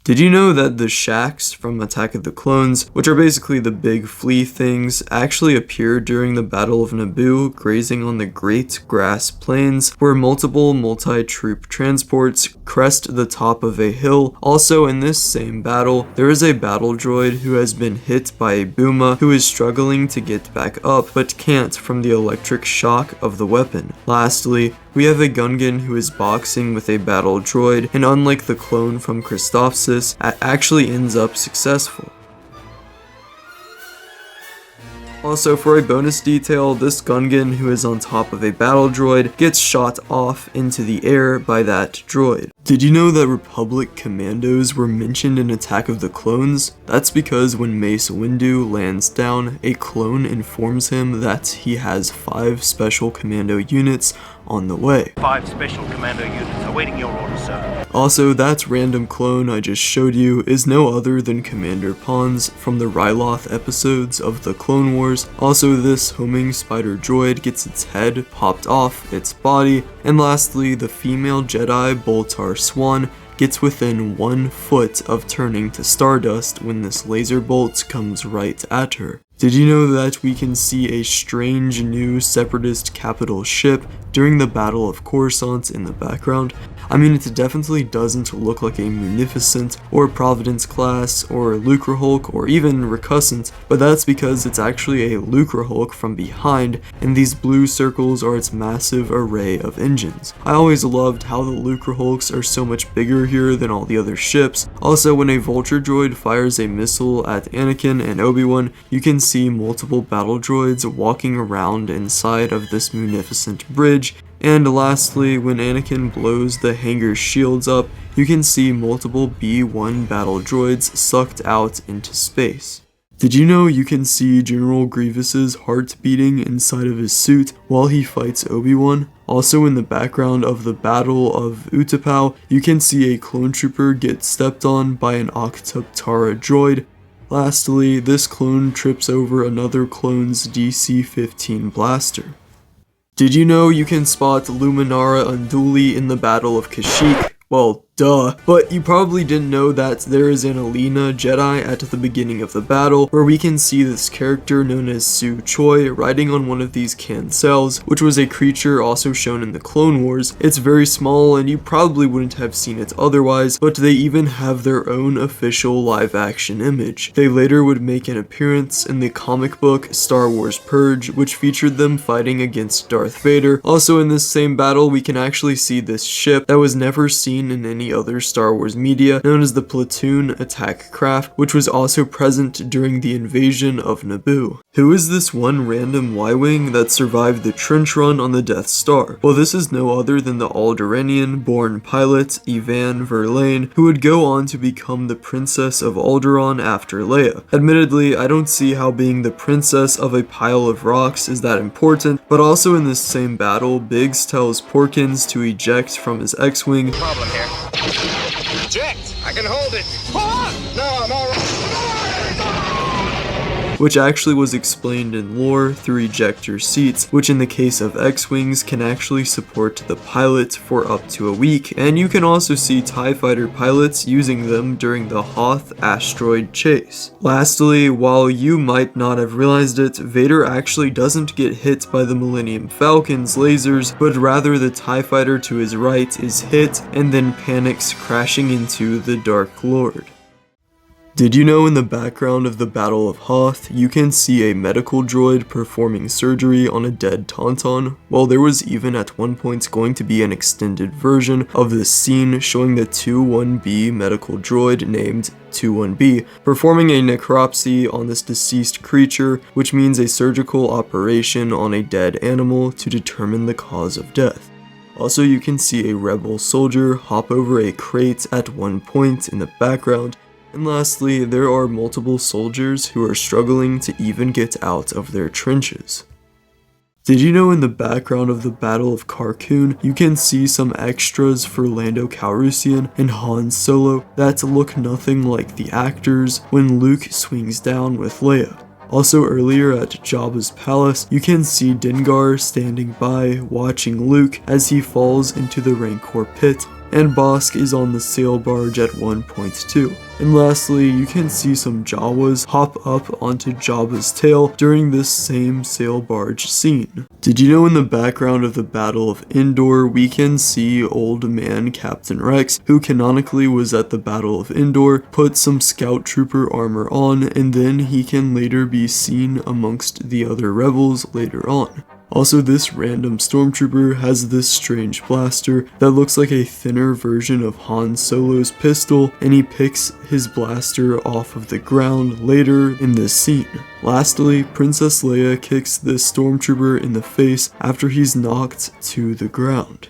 Did you know that the shacks from Attack of the Clones, which are basically the big flea things, actually appeared during the Battle of Naboo, grazing on the Great Grass Plains, where multiple multi-troop transports crest the top of a hill? Also, in this same battle, there is a battle droid who has been hit by a booma who is struggling to get back up, but can't from the electric shock of the weapon. Lastly, we have a Gungan who is boxing with a battle droid, and unlike the clone from Christophsis, actually ends up successful. Also, for a bonus detail, this Gungan who is on top of a battle droid gets shot off into the air by that droid. Did you know that Republic commandos were mentioned in Attack of the Clones? That's because when Mace Windu lands down, a clone informs him that he has 5 special commando units on the way. 5 special commando units awaiting your order, sir. Also, that random clone I just showed you is no other than Commander Pons from the Ryloth episodes of the Clone Wars. Also, this homing spider droid gets its head popped off its body. And lastly, the female Jedi Boltar Swan gets within 1 foot of turning to stardust when this laser bolt comes right at her. Did you know that we can see a strange new separatist capital ship during the Battle of Coruscant in the background? I mean, it definitely doesn't look like a Munificent or Providence class or Lucrehulk or even Recussant, but that's because it's actually a Lucrehulk from behind, and these blue circles are its massive array of engines. I always loved how the Lucrehulks are so much bigger here than all the other ships. Also, when a Vulture droid fires a missile at Anakin and Obi-Wan, you can see multiple battle droids walking around inside of this Munificent bridge. And lastly, when Anakin blows the hangar shields up, you can see multiple B-1 battle droids sucked out into space. Did you know you can see General Grievous's heart beating inside of his suit while he fights Obi-Wan? Also, in the background of the Battle of Utapau, you can see a clone trooper get stepped on by an Octoptara droid. Lastly, this clone trips over another clone's DC-15 blaster. Did you know you can spot Luminara Unduli in the Battle of Kashyyyk? Well, duh. But you probably didn't know that there is an Alina Jedi at the beginning of the battle, where we can see this character known as Su Choi riding on one of these cancels, which was a creature also shown in the Clone Wars. It's very small and you probably wouldn't have seen it otherwise, but they even have their own official live-action image. They later would make an appearance in the comic book Star Wars Purge, which featured them fighting against Darth Vader. Also, in this same battle, we can actually see this ship that was never seen in any other Star Wars media, known as the Platoon Attack Craft, which was also present during the invasion of Naboo. Who is this one random Y-Wing that survived the trench run on the Death Star? Well, this is no other than the Alderaanian-born pilot, Evan Verlaine, who would go on to become the Princess of Alderaan after Leia. Admittedly, I don't see how being the princess of a pile of rocks is that important, but also in this same battle, Biggs tells Porkins to eject from his X-Wing. Problem here. Eject! I can hold it. No, I'm all right. Which actually was explained in lore through ejector seats, which in the case of X-Wings can actually support the pilot for up to a week, and you can also see TIE fighter pilots using them during the Hoth asteroid chase. Lastly, while you might not have realized it, Vader actually doesn't get hit by the Millennium Falcon's lasers, but rather the TIE fighter to his right is hit and then panics, crashing into the Dark Lord. Did you know in the background of the Battle of Hoth, you can see a medical droid performing surgery on a dead Tauntaun? Well, there was even at one point going to be an extended version of this scene showing the 21B medical droid named 21B performing a necropsy on this deceased creature, which means a surgical operation on a dead animal to determine the cause of death. Also, you can see a rebel soldier hop over a crate at one point in the background. And lastly, there are multiple soldiers who are struggling to even get out of their trenches. Did you know in the background of the Battle of Carkoon, you can see some extras for Lando Calrissian and Han Solo that look nothing like the actors when Luke swings down with Leia. Also earlier at Jabba's palace, you can see Dengar standing by watching Luke as he falls into the Rancor pit. and Bossk is on the sail barge at one point too. And lastly, you can see some Jawas hop up onto Jabba's tail during this same sail barge scene. Did you know in the background of the Battle of Endor, we can see old man Captain Rex, who canonically was at the Battle of Endor, put some scout trooper armor on, and then he can later be seen amongst the other rebels later on. Also, this random stormtrooper has this strange blaster that looks like a thinner version of Han Solo's pistol, and he picks his blaster off of the ground later in this scene. Lastly, Princess Leia kicks this stormtrooper in the face after he's knocked to the ground.